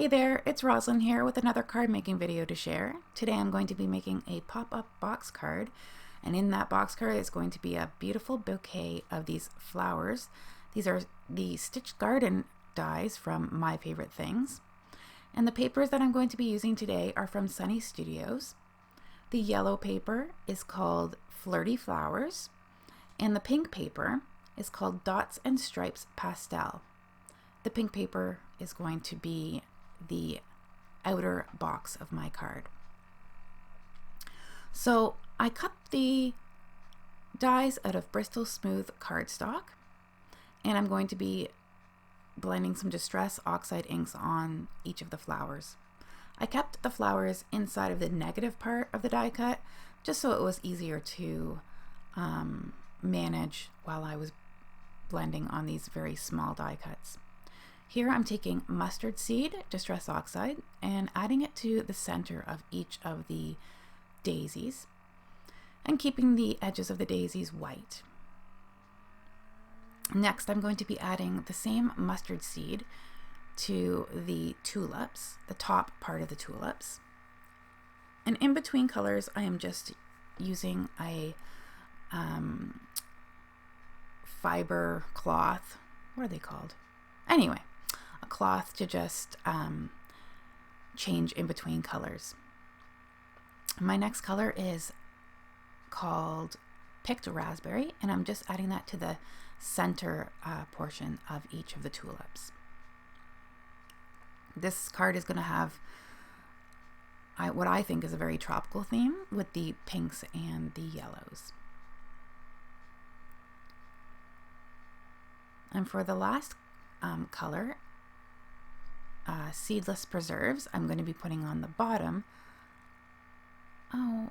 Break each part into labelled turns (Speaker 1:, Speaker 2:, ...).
Speaker 1: Hey there, it's Roslyn here with another card making video to share. Today I'm going to be making a pop-up box card, and in that box card is going to be a beautiful bouquet of these flowers. These are the Stitched Garden dies from My Favorite Things. And the papers that I'm going to be using today are from Sunny Studios. The yellow paper is called Flirty Flowers, and the pink paper is called Dots and Stripes Pastel. The pink paper is going to be the outer box of my card. So I cut the dies out of Bristol Smooth cardstock, and I'm going to be blending some Distress Oxide inks on each of the flowers. I kept the flowers inside of the negative part of the die cut just so it was easier to manage while I was blending on these very small die cuts. Here I'm taking mustard seed Distress Oxide and adding it to the center of each of the daisies and keeping the edges of the daisies white. Next, I'm going to be adding the same mustard seed to the tulips, the top part of the tulips. And in between colors, I am just using a fiber cloth. What are they called? Anyway, a cloth to just change in between colors. My next color is called Picked Raspberry, and I'm just adding that to the center portion of each of the tulips. This card is going to have what I think is a very tropical theme with the pinks and the yellows. And for the last color, Seedless Preserves, I'm going to be putting on the bottom. I'm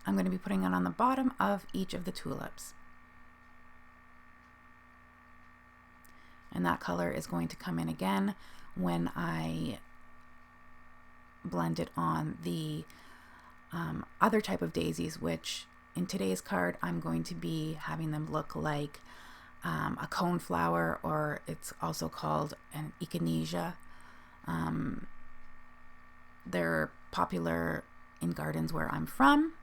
Speaker 1: going to be putting it on the bottom of each of the tulips. And that color is going to come in again when I blend it on the other type of daisies, which in today's card I'm going to be having them look like a coneflower, or it's also called an echinacea. They're popular in gardens where I'm from,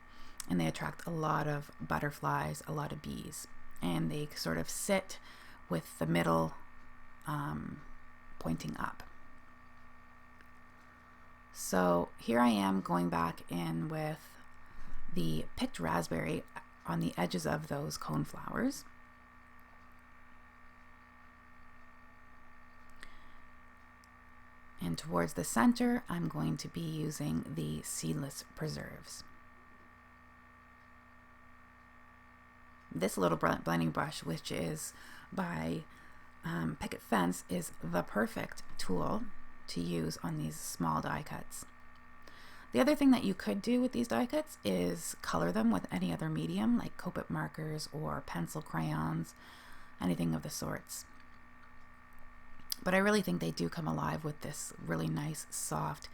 Speaker 1: and they attract a lot of butterflies, a lot of bees, and they sort of sit with the middle pointing up. So here I am going back in with the Picked Raspberry on the edges of those coneflowers. And towards the center, I'm going to be using the Seedless Preserves. This little blending brush, which is by Picket Fence, is the perfect tool to use on these small die cuts. The other thing that you could do with these die cuts is color them with any other medium, like Copic markers or pencil crayons, anything of the sorts. But I really think they do come alive with this really nice soft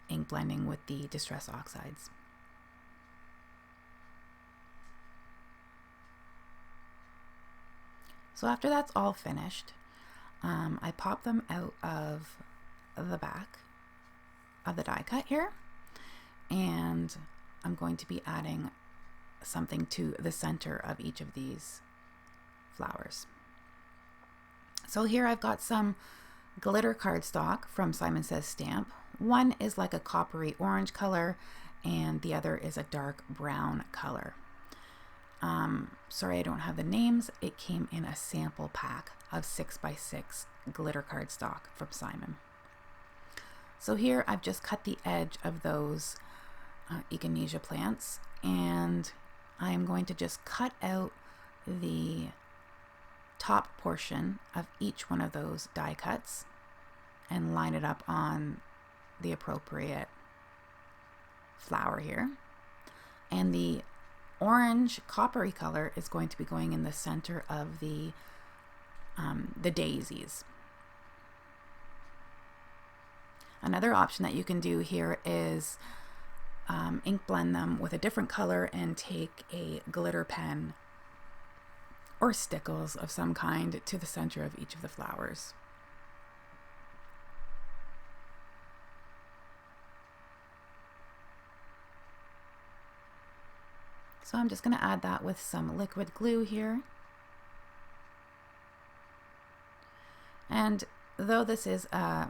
Speaker 1: ink blending with the Distress Oxides. So after that's all finished, I pop them out of the back of the die cut here, and I'm going to be adding something to the center of each of these flowers. So here I've got some glitter cardstock from Simon Says Stamp. One is like a coppery orange color, and the other is a dark brown color. Sorry I don't have the names. It came in a sample pack of 6x6 glitter cardstock from Simon. So here I've just cut the edge of those echinacea plants, and I'm going to just cut out the top portion of each one of those die cuts and line it up on the appropriate flower here. And the orange coppery color is going to be going in the center of the daisies. Another option that you can do here is ink blend them with a different color and take a glitter pen or stickles of some kind to the center of each of the flowers. So I'm just going to add that with some liquid glue here. And though this is a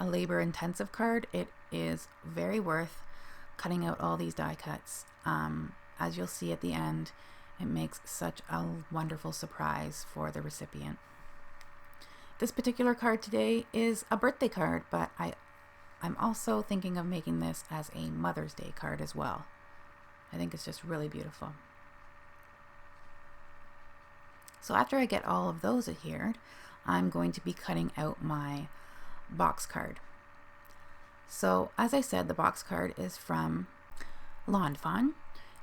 Speaker 1: labor-intensive card, it is very worth cutting out all these die cuts. As you'll see at the end, it makes such a wonderful surprise for the recipient. This particular card today is a birthday card, but I'm also thinking of making this as a Mother's Day card as well. I think it's just really beautiful. So after I get all of those adhered, I'm going to be cutting out my box card. So as I said, the box card is from Lawn Fawn,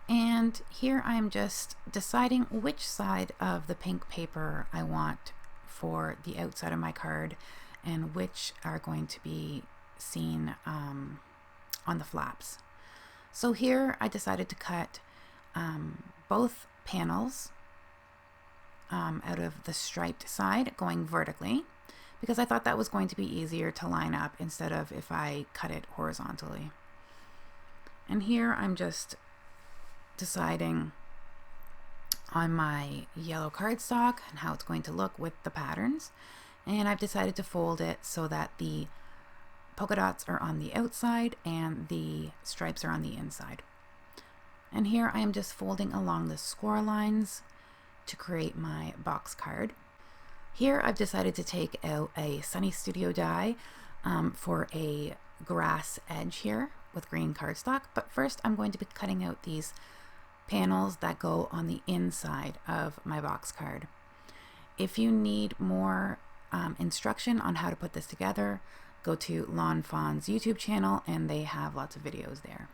Speaker 1: and here I'm just deciding which side of the pink paper I want for the outside of my card and which are going to be seen on the flaps. So here I decided to cut both panels out of the striped side going vertically, because I thought that was going to be easier to line up instead of if I cut it horizontally. And here I'm just deciding on my yellow cardstock and how it's going to look with the patterns. And I've decided to fold it so that the polka dots are on the outside and the stripes are on the inside. And here I am just folding along the score lines to create my box card. Here I've decided to take out a Sunny Studio die for a grass edge here with green cardstock, but first I'm going to be cutting out these panels that go on the inside of my box card. If you need more instruction on how to put this together, go to Lawn Fawn's YouTube channel and they have lots of videos there.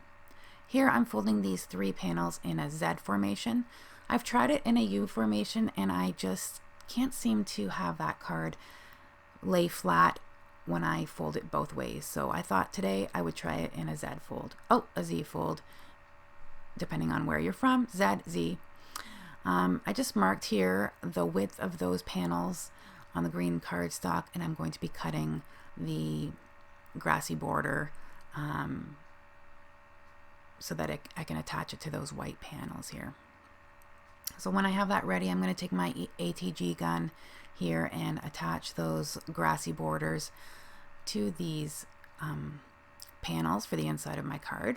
Speaker 1: Here I'm folding these 3 panels in a Z formation. I've tried it in a U formation and I just can't seem to have that card lay flat when I fold it both ways. So I thought today I would try it in a Z fold. Oh, a Z fold, depending on where you're from. Z, Z. I just marked here the width of those panels on the green cardstock, and I'm going to be cutting the grassy border so that I can attach it to those white panels here. So when I have that ready, I'm going to take my ATG gun here and attach those grassy borders to these panels for the inside of my card.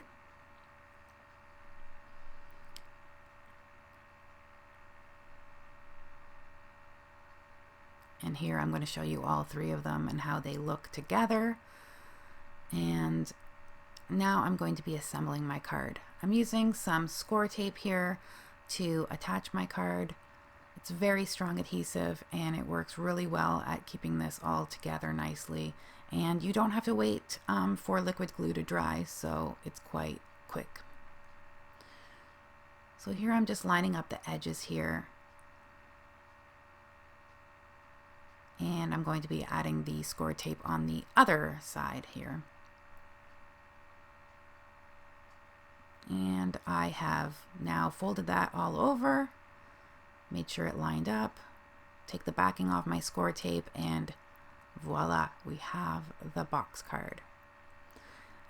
Speaker 1: And here I'm going to show you all 3 of them and how they look together. And now I'm going to be assembling my card. I'm using some score tape here to attach my card. It's very strong adhesive and it works really well at keeping this all together nicely. And you don't have to wait for liquid glue to dry, so it's quite quick. So here I'm just lining up the edges here. And I'm going to be adding the score tape on the other side here. And I have now folded that all over, made sure it lined up, take the backing off my score tape, and voila, we have the box card.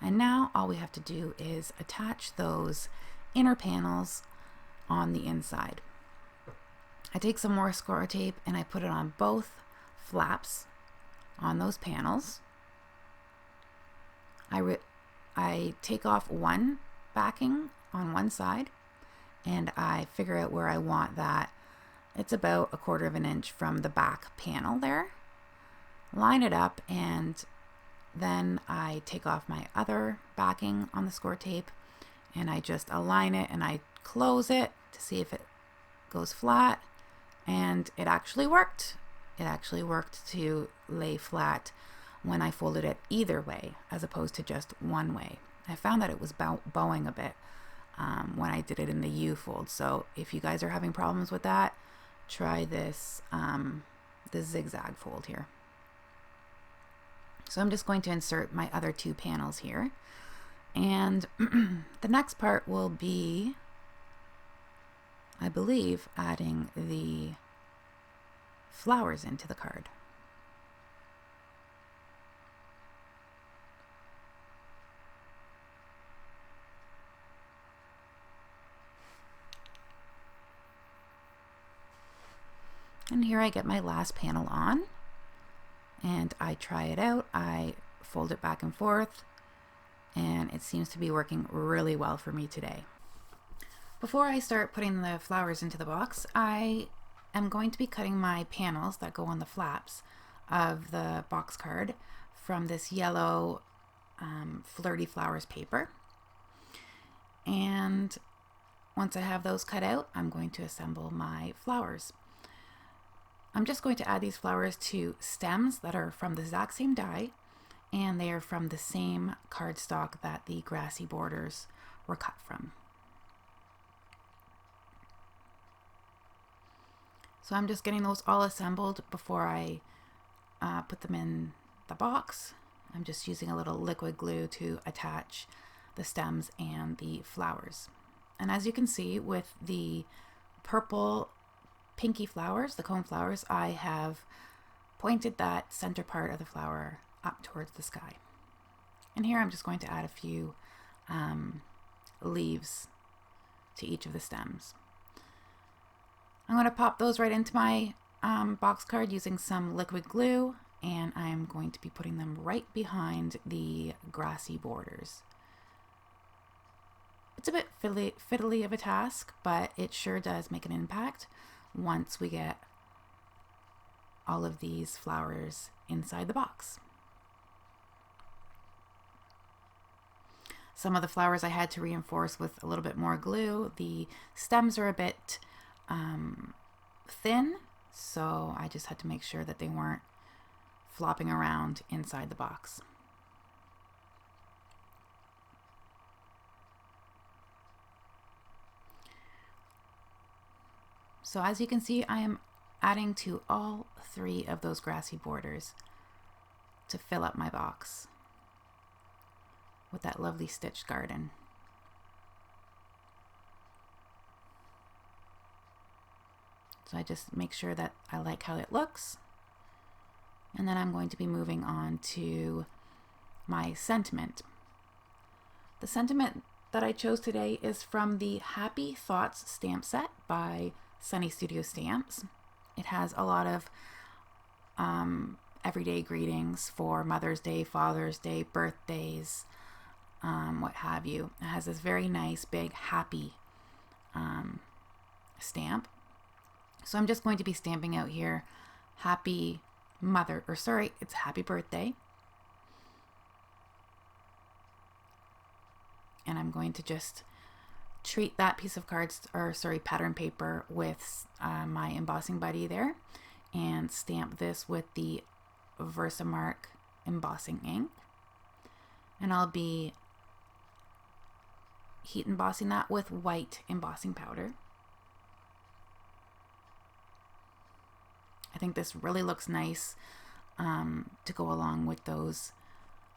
Speaker 1: And now all we have to do is attach those inner panels on the inside. I take some more score tape and I put it on both flaps on those panels. I take off one backing on one side and I figure out where I want that. It's about 1/4 of an inch from the back panel there. Line it up, and then I take off my other backing on the score tape and I just align it and I close it to see if it goes flat, and it actually worked. It actually worked to lay flat when I folded it either way as opposed to just one way. I found that it was bowing a bit when I did it in the U fold. So if you guys are having problems with that, try this zigzag fold here. So I'm just going to insert my other 2 panels here. And the next part will be, I believe, adding the flowers into the card. And here I get my last panel on and I try it out. I fold it back and forth and it seems to be working really well for me today. Before I start putting the flowers into the box, I am going to be cutting my panels that go on the flaps of the box card from this yellow Flirty Flowers paper. And once I have those cut out, I'm going to assemble my flowers. I'm just going to add these flowers to stems that are from the exact same die, and they are from the same cardstock that the grassy borders were cut from. So I'm just getting those all assembled before I put them in the box. I'm just using a little liquid glue to attach the stems and the flowers. And as you can see with the purple pinky flowers, the cone flowers, I have pointed that center part of the flower up towards the sky. And here I'm just going to add a few leaves to each of the stems. I'm going to pop those right into my box card using some liquid glue, and I'm going to be putting them right behind the grassy borders. It's a bit fiddly of a task, but it sure does make an impact once we get all of these flowers inside the box. Some of the flowers I had to reinforce with a little bit more glue. The stems are a bit thin, so I just had to make sure that they weren't flopping around inside the box. So as you can see, I am adding to all 3 of those grassy borders to fill up my box with that lovely stitched garden. So I just make sure that I like how it looks. And then I'm going to be moving on to my sentiment. The sentiment that I chose today is from the Happy Thoughts stamp set by Sunny Studio Stamps. It has a lot of everyday greetings for Mother's Day, Father's Day, birthdays, what have you. It has this very nice big happy stamp. So I'm just going to be stamping out here happy it's happy birthday. And I'm going to just treat that piece of pattern paper with my embossing buddy there and stamp this with the Versamark embossing ink. And I'll be heat embossing that with white embossing powder. I think this really looks nice to go along with those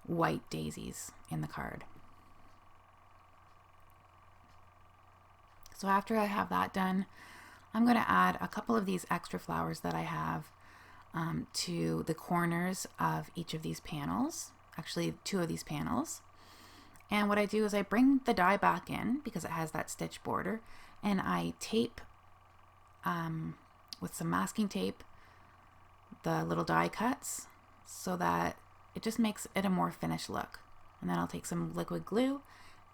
Speaker 1: white daisies in the card. So after I have that done, I'm going to add a couple of these extra flowers that I have to the corners of each of these panels, actually 2 of these panels. And what I do is I bring the die back in because it has that stitch border, and I tape with some masking tape the little die cuts so that it just makes it a more finished look. And then I'll take some liquid glue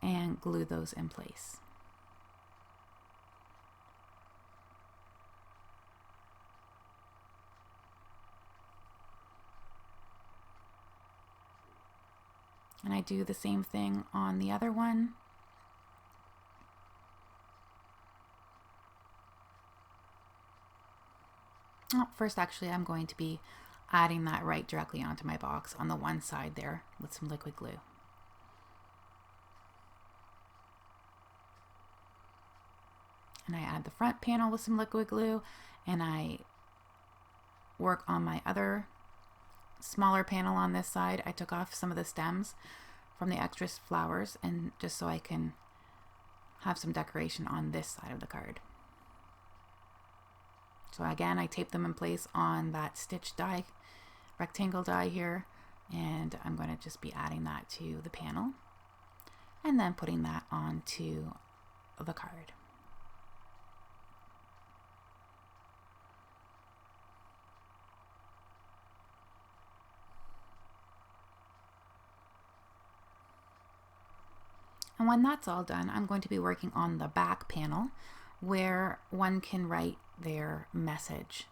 Speaker 1: and glue those in place. And I do the same thing on the other one. Oh, first, actually, I'm going to be adding that right directly onto my box on the one side there with some liquid glue. And I add the front panel with some liquid glue, and I work on my other smaller panel on this side. I took off some of the stems from the extra flowers, and just so I can have some decoration on this side of the card. So again, I tape them in place on that stitch die, rectangle die here, and I'm going to just be adding that to the panel and then putting that onto the card. And when that's all done, I'm going to be working on the back panel where one can write their message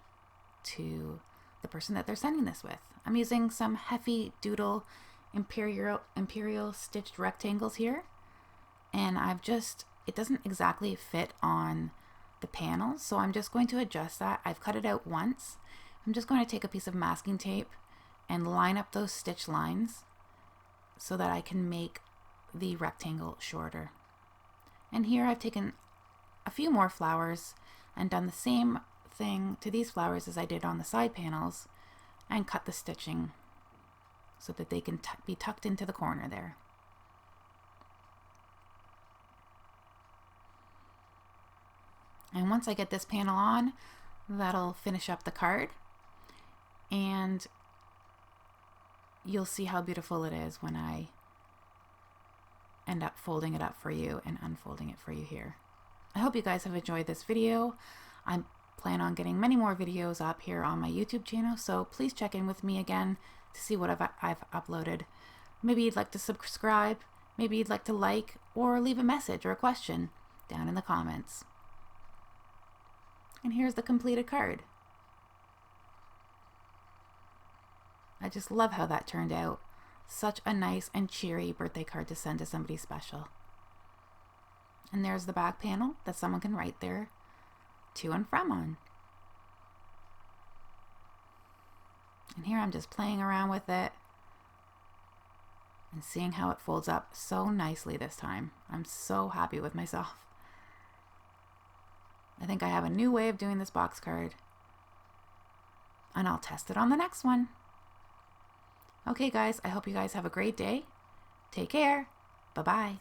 Speaker 1: to the person that they're sending this with. I'm using some Heavy Doodle Imperial stitched rectangles here, and it doesn't exactly fit on the panel, so I'm just going to adjust that. I've cut it out once. I'm just going to take a piece of masking tape and line up those stitch lines so that I can make the rectangle shorter. And here I've taken a few more flowers and done the same thing to these flowers as I did on the side panels and cut the stitching so that they can be tucked into the corner there. And once I get this panel on, that'll finish up the card, and you'll see how beautiful it is when I end up folding it up for you and unfolding it for you here. I hope you guys have enjoyed this video. I plan on getting many more videos up here on my YouTube channel, so please check in with me again to see what I've uploaded. Maybe you'd like to subscribe, maybe you'd like to like, or leave a message or a question down in the comments. And here's the completed card. I just love how that turned out. Such a nice and cheery birthday card to send to somebody special. And there's the back panel that someone can write their to and from on. And here I'm just playing around with it and seeing how it folds up so nicely this time. I'm so happy with myself. I think I have a new way of doing this box card, and I'll test it on the next one. Okay guys, I hope you guys have a great day. Take care. Bye-bye.